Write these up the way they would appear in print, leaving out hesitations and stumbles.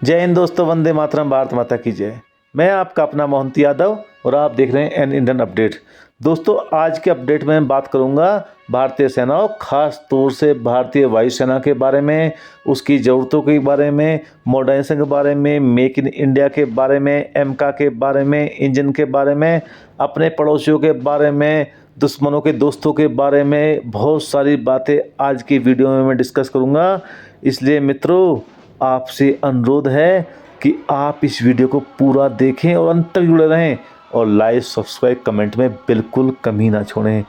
जय हिंद दोस्तों, वंदे मातरम, भारत माता की जय। मैं आपका अपना मोहंती यादव और आप देख रहे हैं एन इंडियन अपडेट। दोस्तों, आज के अपडेट में बात करूंगा भारतीय सेना और ख़ास तौर से भारतीय वायुसेना के बारे में, उसकी ज़रूरतों के बारे में, मॉडर्नाइजेशन के बारे में, मेक इन इंडिया के बारे में, एमका के बारे में, इंजन के बारे में, अपने पड़ोसियों के बारे में, दुश्मनों के दोस्तों के बारे में बहुत सारी बातें आज की वीडियो में मैं डिस्कस करूँगा। इसलिए मित्रों, आपसे अनुरोध है कि आप इस वीडियो को पूरा देखें और अंत तक जुड़े रहें और लाइक, सब्सक्राइब, कमेंट में बिल्कुल कमी ना छोड़ें।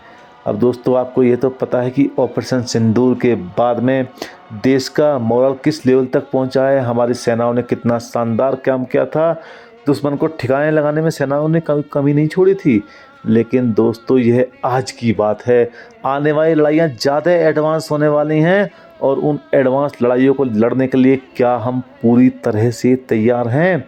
अब दोस्तों, आपको ये तो पता है कि ऑपरेशन सिंदूर के बाद में देश का मोरल किस लेवल तक पहुंचा है। हमारी सेनाओं ने कितना शानदार काम किया था। दुश्मन को ठिकाने लगाने में सेनाओं ने कमी नहीं छोड़ी थी। लेकिन दोस्तों, यह आज की बात है। आने वाली लड़ाइयाँ ज़्यादा एडवांस होने वाली हैं और उन एडवांस लड़ाइयों को लड़ने के लिए क्या हम पूरी तरह से तैयार हैं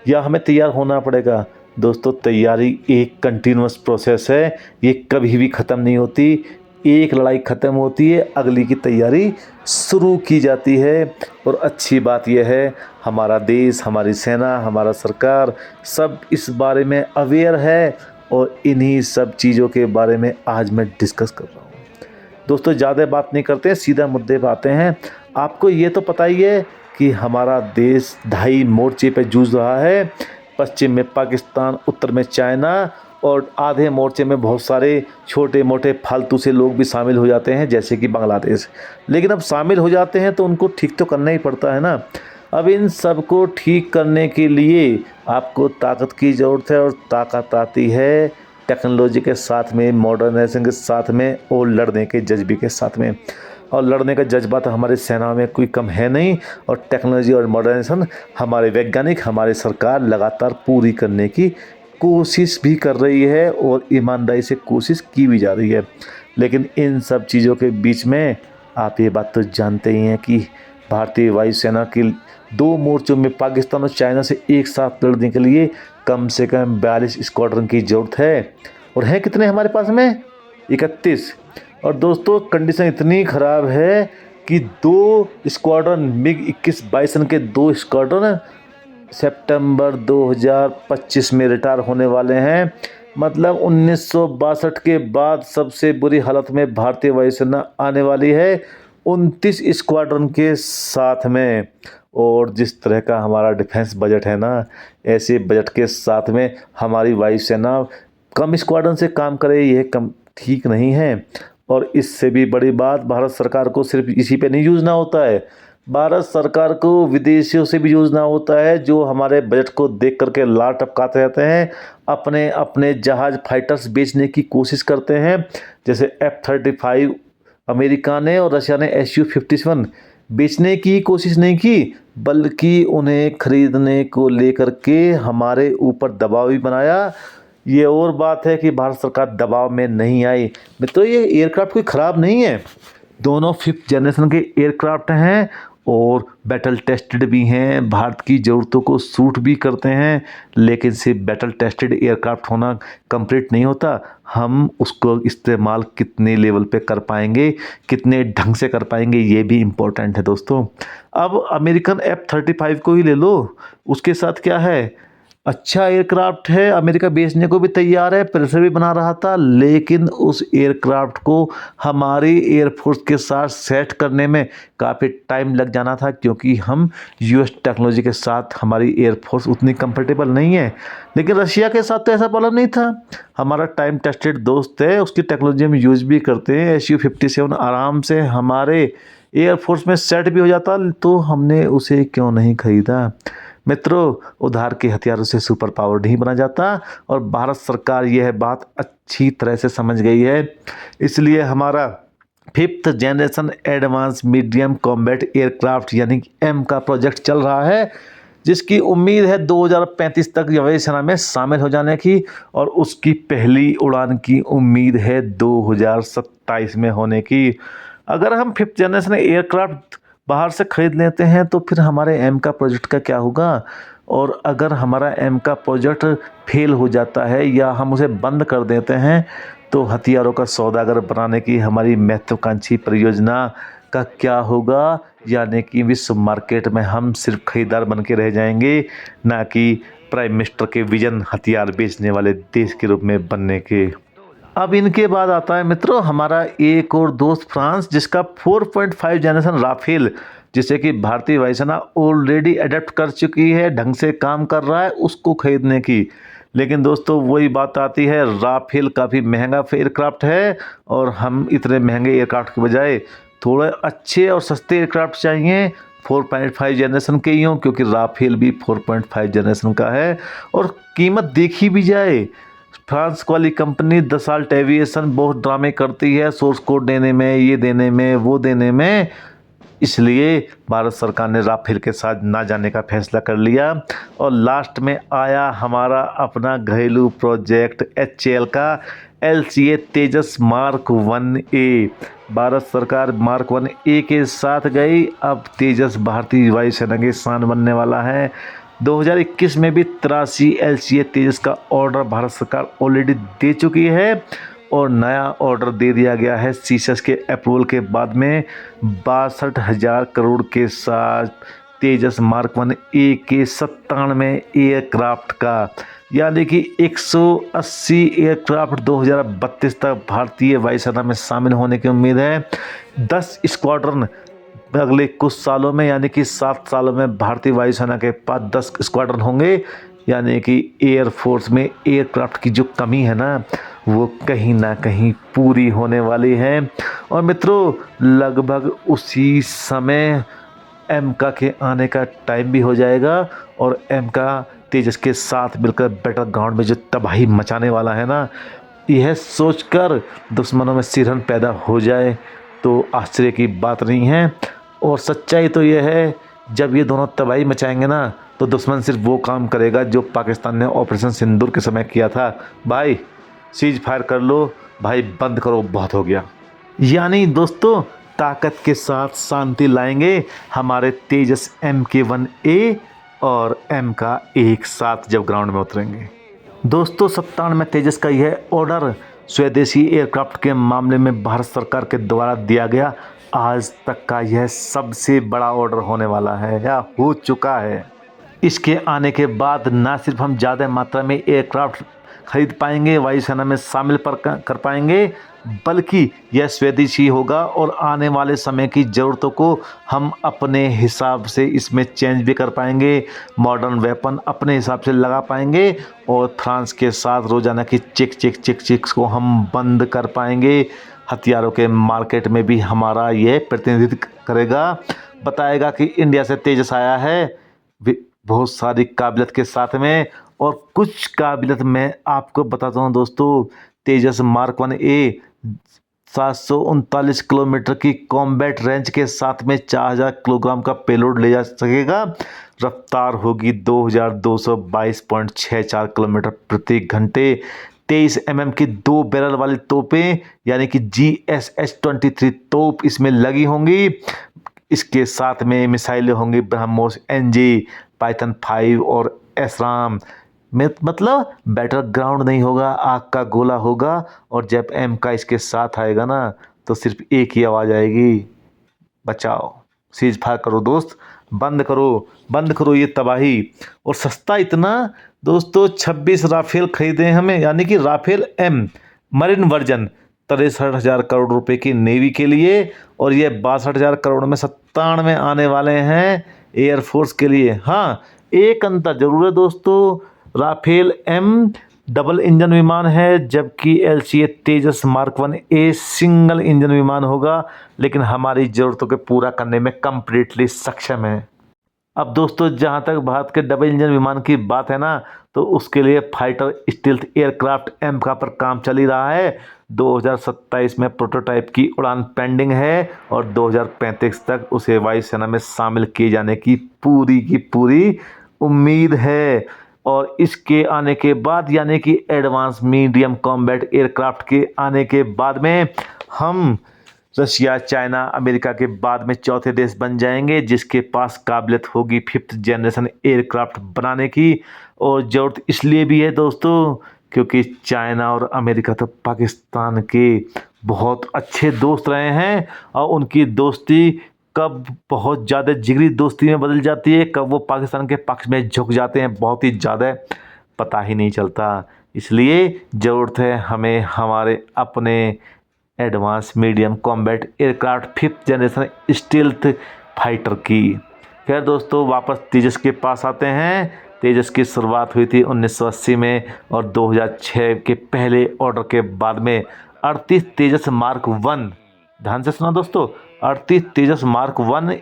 या हमें तैयार होना पड़ेगा। दोस्तों, तैयारी एक कंटिन्यूअस प्रोसेस है, ये कभी भी ख़त्म नहीं होती। एक लड़ाई ख़त्म होती है, अगली की तैयारी शुरू की जाती है। और अच्छी बात यह है, हमारा देश, हमारी सेना, हमारा सरकार सब इस बारे में अवेयर है और इन्हीं सब चीज़ों के बारे में आज मैं डिस्कस कर रहा हूँ। दोस्तों, ज़्यादा बात नहीं करते हैं, सीधा मुद्दे पे आते हैं। आपको ये तो पता ही है कि हमारा देश 2.5 मोर्चे पे जूझ रहा है। पश्चिम में पाकिस्तान, उत्तर में चाइना और आधे मोर्चे में बहुत सारे छोटे मोटे फालतू से लोग भी शामिल हो जाते हैं, जैसे कि बांग्लादेश। लेकिन अब शामिल हो जाते हैं तो उनको ठीक तो करना ही पड़ता है ना। अब इन सब को ठीक करने के लिए आपको ताकत की ज़रूरत है और ताकत आती है टेक्नोलॉजी के साथ में, मॉडर्नाइजेशन के साथ में और लड़ने के जज्बे के साथ में। और लड़ने का जज्बा तो हमारी सेना में कोई कम है नहीं। और टेक्नोलॉजी और मॉडर्नाइजेशन हमारे वैज्ञानिक, हमारी सरकार लगातार पूरी करने की कोशिश भी कर रही है और ईमानदारी से कोशिश की भी जा रही है। लेकिन इन सब चीज़ों के बीच में आप ये बात तो जानते ही हैं कि भारतीय वायुसेना की 2 मोर्चों में पाकिस्तान और चाइना से एक साथ लड़ने के लिए कम से कम 42 स्क्वाड्रन की ज़रूरत है। और हैं कितने हमारे पास में? 31। और दोस्तों, कंडीशन इतनी ख़राब है कि 2 स्क्वाड्रन मिग 21 बाइसन के 2 स्क्वाड्रन सितंबर 2025 में रिटायर होने वाले हैं। मतलब 1962 के बाद सबसे बुरी हालत में भारतीय वायुसेना आने वाली है 29 स्क्वाड्रन के साथ में। और जिस तरह का हमारा डिफेंस बजट है ना, ऐसे बजट के साथ में हमारी वायुसेना कम स्क्वाड्रन से काम करे, यह कम ठीक नहीं है। और इससे भी बड़ी बात, भारत सरकार को सिर्फ इसी पे नहीं जूझना होता है, भारत सरकार को विदेशियों से भी जूझना होता है, जो हमारे बजट को देख करके लार टपकाते रहते हैं, अपने अपने जहाज़ फाइटर्स बेचने की कोशिश करते हैं। जैसे F-35 अमेरिका ने और रशिया ने Su-57 बेचने की कोशिश नहीं की, बल्कि उन्हें खरीदने को लेकर के हमारे ऊपर दबाव भी बनाया। ये और बात है कि भारत सरकार दबाव में नहीं आई। मित्रों, ये एयरक्राफ्ट कोई ख़राब नहीं है, दोनों 5th जनरेशन के एयरक्राफ्ट हैं और बैटल टेस्टेड भी हैं, भारत की ज़रूरतों को सूट भी करते हैं। लेकिन सिर्फ बैटल टेस्टेड एयरक्राफ्ट होना कंप्लीट नहीं होता, हम उसको इस्तेमाल कितने लेवल पे कर पाएंगे, कितने ढंग से कर पाएंगे, ये भी इम्पोर्टेंट है दोस्तों। अब अमेरिकन F-35 को ही ले लो, उसके साथ क्या है, अच्छा एयरक्राफ्ट है, अमेरिका बेचने को भी तैयार है, प्रेशर भी बना रहा था। लेकिन उस एयरक्राफ्ट को हमारी एयरफोर्स के साथ सेट करने में काफ़ी टाइम लग जाना था, क्योंकि हम यूएस टेक्नोलॉजी के साथ हमारी एयरफोर्स उतनी कंफर्टेबल नहीं है। लेकिन रशिया के साथ तो ऐसा प्रॉब्लम नहीं था, हमारा टाइम टेस्टेड दोस्त है, उसकी टेक्नोलॉजी हम यूज़ भी करते हैं। Su-57 आराम से हमारे एयरफोर्स में सेट भी हो जाता, तो हमने उसे क्यों नहीं खरीदा। मित्रों, उधार के हथियारों से सुपर पावर नहीं बना जाता और भारत सरकार यह बात अच्छी तरह से समझ गई है। इसलिए हमारा 5th generation advance medium combat aircraft यानी कि एम का प्रोजेक्ट चल रहा है, जिसकी उम्मीद है 2035 तक वायुसेना में शामिल हो जाने की। और उसकी पहली उड़ान की उम्मीद है 2027 में होने की। अगर हम 5th जनरेशन एयरक्राफ्ट बाहर से खरीद लेते हैं तो फिर हमारे एम का प्रोजेक्ट का क्या होगा। और अगर हमारा एम का प्रोजेक्ट फेल हो जाता है या हम उसे बंद कर देते हैं, तो हथियारों का सौदागर बनाने की हमारी महत्वाकांक्षी परियोजना का क्या होगा, यानी कि विश्व मार्केट में हम सिर्फ खरीदार बन के रह जाएंगे, ना कि प्राइम मिनिस्टर के विजन हथियार बेचने वाले देश के रूप में बनने के। अब इनके बाद आता है मित्रों हमारा एक और दोस्त फ्रांस, जिसका 4.5 जनरेशन राफेल, जिसे कि भारतीय वायुसेना ऑलरेडी अडेप्ट कर चुकी है, ढंग से काम कर रहा है, उसको खरीदने की। लेकिन दोस्तों वही बात आती है, राफेल काफ़ी महंगा एयरक्राफ्ट है और हम इतने महंगे एयरक्राफ्ट के बजाय थोड़े अच्छे और सस्ते एयरक्राफ्ट चाहिए 4.5 जनरेशन के ही हों, क्योंकि राफेल भी 4.5 जनरेशन का है और कीमत देखी भी जाए। फ्रांस वाली कंपनी दसाल्ट एविएशन बहुत ड्रामे करती है सोर्स कोड देने में, ये देने में, वो देने में, इसलिए भारत सरकार ने राफेल के साथ ना जाने का फैसला कर लिया। और लास्ट में आया हमारा अपना घरेलू प्रोजेक्ट HAL का LCA तेजस मार्क 1A। भारत सरकार मार्क 1A के साथ गई, अब तेजस भारतीय वायुसेना के शान बनने वाला है। 2021 में भी 83 LCA तेजस का ऑर्डर भारत सरकार ऑलरेडी दे चुकी है और नया ऑर्डर दे दिया गया है सीसेस के अप्रूवल के बाद में 62,000 करोड़ के साथ तेजस मार्क 1A के 97 एयरक्राफ्ट का, यानी कि 180 एयरक्राफ्ट 2032 तक भारतीय वायुसेना में शामिल होने की उम्मीद है। 10 स्क्वाड्रन अगले कुछ सालों में, यानी कि 7 सालों में भारतीय वायुसेना के पास 10 स्क्वाड्रन होंगे, यानी कि एयरफोर्स में एयरक्राफ्ट की जो कमी है ना, वो कहीं ना कहीं पूरी होने वाली है। और मित्रों लगभग उसी समय एमका के आने का टाइम भी हो जाएगा और एमका तेजस के साथ मिलकर बैटल ग्राउंड में जो तबाही मचाने वाला है ना, यह सोचकर दुश्मनों में सिरहन पैदा हो जाए तो आश्चर्य की बात नहीं है। और सच्चाई तो यह है, जब ये दोनों तबाही मचाएंगे ना, तो दुश्मन सिर्फ वो काम करेगा जो पाकिस्तान ने ऑपरेशन सिंदूर के समय किया था, भाई सीज फायर कर लो, भाई बंद करो, बहुत हो गया। यानी दोस्तों ताकत के साथ शांति लाएंगे हमारे तेजस MK1A और M का एक साथ जब ग्राउंड में उतरेंगे। दोस्तों 97 तेजस का यह ऑर्डर स्वदेशी एयरक्राफ्ट के मामले में भारत सरकार के द्वारा दिया गया आज तक का यह सबसे बड़ा ऑर्डर होने वाला है या हो चुका है। इसके आने के बाद ना सिर्फ हम ज़्यादा मात्रा में एयरक्राफ्ट खरीद पाएंगे, वायुसेना में शामिल कर पाएंगे, बल्कि यह स्वदेशी होगा और आने वाले समय की ज़रूरतों को हम अपने हिसाब से इसमें चेंज भी कर पाएंगे, मॉडर्न वेपन अपने हिसाब से लगा पाएंगे और फ्रांस के साथ रोज़ाना की चिक्स को हम बंद कर पाएंगे। हथियारों के मार्केट में भी हमारा यह प्रतिनिधित्व करेगा, बताएगा कि इंडिया से तेजस आया है बहुत सारी काबिलियत के साथ में। और कुछ काबिलियत मैं आपको बताता हूँ दोस्तों, तेजस मार्क 1A 739 किलोमीटर की कॉम्बैट रेंज के साथ में 4000 किलोग्राम का पेलोड ले जा सकेगा। रफ्तार होगी 2222.64 किलोमीटर प्रति घंटे। 23 mm की 2 बैरल वाली तोपें यानी कि GSH-23 तोप इसमें लगी होंगी। इसके साथ में मिसाइलें होंगी ब्रह्मोस NG, पाइथन 5 और एसराम। मतलब बैटल ग्राउंड नहीं होगा, आग का गोला होगा। और जब एम का इसके साथ आएगा ना, तो सिर्फ एक ही आवाज़ आएगी, बचाओ, सीज फायर करो दोस्त, बंद करो ये तबाही। और सस्ता इतना दोस्तों, 26 राफेल खरीदे हमें, यानी कि Rafale M marine version 63,000 crore रुपए की नेवी के लिए, और ये 62,000 करोड़ में 97 आने वाले हैं एयरफोर्स के लिए। हाँ, एक अंतर जरूर है दोस्तों, राफेल M डबल इंजन विमान है, जबकि LCA तेजस मार्क 1A सिंगल इंजन विमान होगा, लेकिन हमारी ज़रूरतों को पूरा करने में कंप्लीटली सक्षम है। अब दोस्तों जहाँ तक भारत के डबल इंजन विमान की बात है ना, तो उसके लिए फाइटर स्टील्थ एयरक्राफ्ट M का पर काम चल ही रहा है। 2027 में प्रोटोटाइप की उड़ान पेंडिंग है और 2035 तक उसे वायुसेना में शामिल किए जाने की पूरी उम्मीद है। और इसके आने के बाद, यानी कि एडवांस मीडियम कॉम्बैट एयरक्राफ्ट के आने के बाद में, हम रशिया, चाइना, अमेरिका के बाद में चौथे देश बन जाएंगे जिसके पास काबिलियत होगी 5th जनरेशन एयरक्राफ्ट बनाने की। और ज़रूरत इसलिए भी है दोस्तों, क्योंकि चाइना और अमेरिका तो पाकिस्तान के बहुत अच्छे दोस्त रहे हैं और उनकी दोस्ती कब बहुत ज़्यादा जिगरी दोस्ती में बदल जाती है, कब वो पाकिस्तान के पक्ष में झुक जाते हैं, बहुत ही ज़्यादा पता ही नहीं चलता। इसलिए ज़रूरत है हमें हमारे अपने advance medium combat aircraft 5th generation stealth fighter की। खैर दोस्तों, वापस तेजस के पास आते हैं। तेजस की शुरुआत हुई थी 1980 में और 2006 के पहले ऑर्डर के बाद में 38 तेजस मार्क 1, ध्यान से सुना दोस्तों, 38 तेजस मार्क 1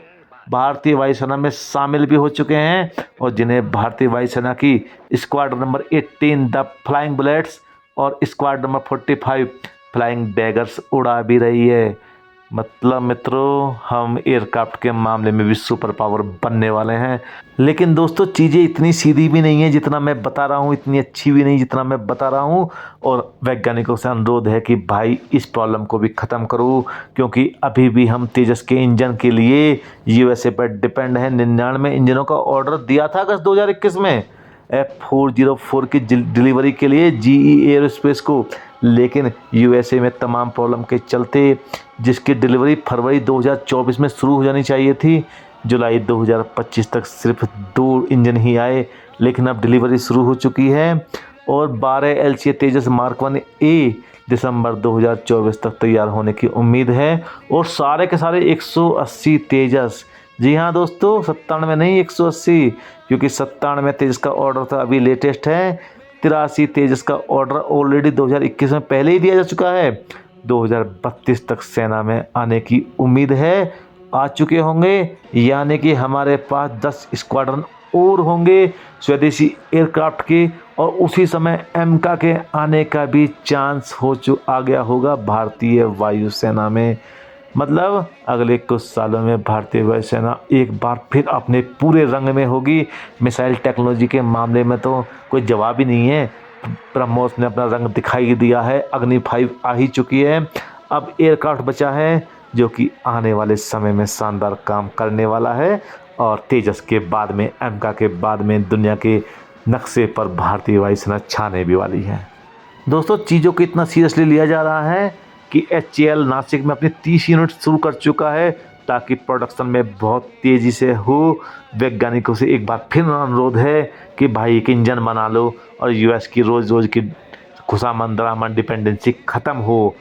भारतीय वायुसेना में शामिल भी हो चुके हैं और जिन्हें भारतीय वायुसेना की squad number 18 the flying bullets और स्क्वाड नंबर 45 फ्लाइंग डैगर्स उड़ा भी रही है। मतलब मित्रों, हम एयरक्राफ्ट के मामले में भी सुपर पावर बनने वाले हैं। लेकिन दोस्तों, चीज़ें इतनी सीधी भी नहीं है जितना मैं बता रहा हूँ, इतनी अच्छी भी नहीं जितना मैं बता रहा हूँ। और वैज्ञानिकों से अनुरोध है कि भाई इस प्रॉब्लम को भी ख़त्म करो, क्योंकि अभी भी हम तेजस के इंजन के लिए यूएसए पर डिपेंड है। 99 इंजनों का ऑर्डर दिया था अगस्त 2021 में F404 की डिलीवरी के लिए GE एयरोस्पेस को, लेकिन यूएसए में तमाम प्रॉब्लम के चलते जिसकी डिलीवरी फरवरी 2024 में शुरू हो जानी चाहिए थी, जुलाई 2025 तक सिर्फ 2 इंजन ही आए। लेकिन अब डिलीवरी शुरू हो चुकी है और 12 LCA तेजस मार्क 1A दिसंबर 2024 तक तैयार होने की उम्मीद है। और सारे के सारे 180 तेजस, जी हाँ दोस्तों, 97 नहीं 180, क्योंकि 97 तेजस का ऑर्डर था, अभी लेटेस्ट है 83 तेजस का ऑर्डर ऑलरेडी 2021 में पहले ही दिया जा चुका है। 2032 तक सेना में आने की उम्मीद है, आ चुके होंगे, यानी कि हमारे पास 10 स्क्वाड्रन और होंगे स्वदेशी एयरक्राफ्ट के, और उसी समय एमका के आने का भी चांस आ गया होगा भारतीय वायुसेना में। मतलब अगले कुछ सालों में भारतीय वायुसेना एक बार फिर अपने पूरे रंग में होगी। मिसाइल टेक्नोलॉजी के मामले में तो कोई जवाब ही नहीं है। ब्रह्मोस ने अपना रंग दिखाई दिया है, अग्नि 5 आ ही चुकी है, अब एयरक्राफ्ट बचा है जो कि आने वाले समय में शानदार काम करने वाला है। और तेजस के बाद में, एमका के बाद में दुनिया के नक्शे पर भारतीय वायुसेना छाने भी वाली है। दोस्तों, चीज़ों को इतना सीरियसली लिया जा रहा है कि HAL नासिक में अपनी 30 यूनिट शुरू कर चुका है ताकि प्रोडक्शन में बहुत तेज़ी से हो। वैज्ञानिकों से एक बार फिर अनुरोध है कि भाई एक इंजन बना लो और यूएस की रोज़ रोज़ की खुशामंद दरामद डिपेंडेंसी ख़त्म हो,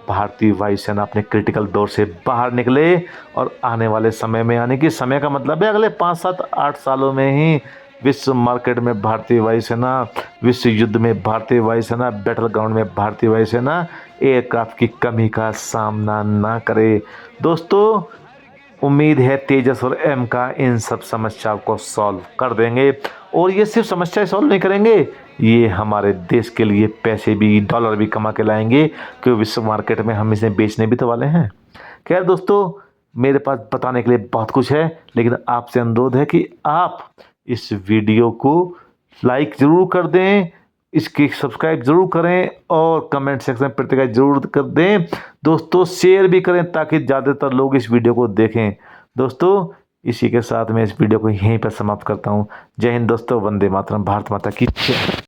भारतीय वायुसेना अपने क्रिटिकल दौर से बाहर निकले और आने वाले समय में, यानी कि समय का मतलब है अगले 5, 7, 8 सालों में ही विश्व मार्केट में भारतीय वायुसेना, विश्व युद्ध में भारतीय वायुसेना, बैटल ग्राउंड में भारतीय वायुसेना एयरक्राफ्ट की कमी का सामना ना करे। दोस्तों, उम्मीद है तेजस और एमका इन सब समस्याओं को सॉल्व कर देंगे। और ये सिर्फ समस्या सॉल्व नहीं करेंगे, ये हमारे देश के लिए पैसे भी, डॉलर भी कमा के लाएंगे, क्योंकि विश्व मार्केट में हम इसे बेचने भी तो वाले हैं। खैर दोस्तों, मेरे पास बताने के लिए बहुत कुछ है, लेकिन आपसे अनुरोध है कि आप इस वीडियो को लाइक ज़रूर कर दें, इसकी सब्सक्राइब ज़रूर करें और कमेंट सेक्शन में प्रतिक्रिया ज़रूर कर दें। दोस्तों, शेयर भी करें ताकि ज़्यादातर लोग इस वीडियो को देखें। दोस्तों, इसी के साथ मैं इस वीडियो को यहीं पर समाप्त करता हूँ। जय हिंद दोस्तों, वंदे मातरम, भारत माता की जय।